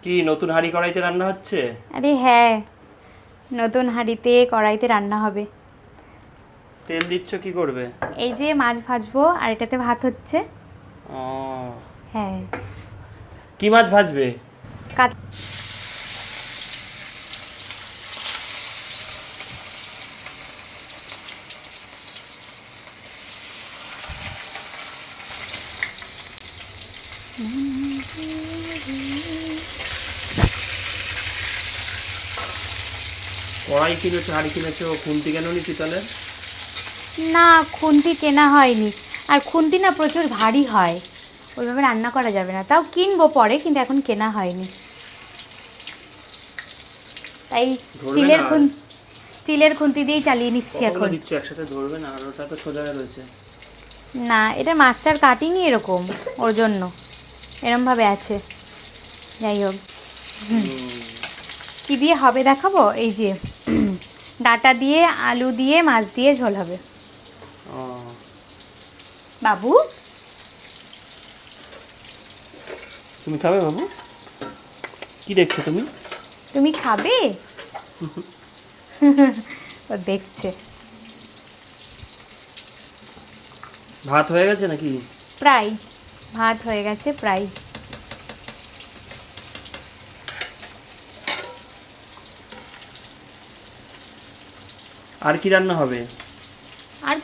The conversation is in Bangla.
কি নতুন হাঁড়ি কড়াইতে রান্না হচ্ছে? আরে হ্যাঁ, নতুন হাঁড়িতে কড়াইতে রান্না হবে। তেল দিচ্ছ কি করবে? এই যে মাছ ভাজবো আর এটাতে ভাত হচ্ছে। ও, হ্যাঁ, কি মাছ ভাজবে? কাঁচ কড়াই কিনেছো, হাঁড়ি কিনেছো, খুন্তি কেন নি পিতলের? না, খুন্তি কেনা হয়নি। আর খুন্তি না প্রচুর ভারী হয়, ওইভাবে রান্না করা যাবে না। তাও কিনবো পরে, কিন্তু এখন কেনা হয়নি। তাই ধরবে না আর? স্টিলের খুন্তি দিয়েই চালিয়ে নিচ্ছি কতগুলো এখন। দিচ্ছ একসাথে, ধরবে না? আর ওটা তো সোজা হয়ে রয়েছে। না, এটা মাছটার কাটিংই এরকম, ওর জন্য এরমভাবে আছে। যাই হোক, কি দিয়ে হবে দেখাবো। এই যে ডাঁটা দিয়ে, আলু দিয়ে, মাছ দিয়ে ঝোল হবে। ও, বাবু, তুমি খাবে বাবু? কি দেখছো তুমি? তুমি খাবে? ও দেখছে। ভাত হয়ে গেছে নাকি? প্রায় ভাত হয়ে গেছে, প্রায়। আর কি রান্না হবে? আর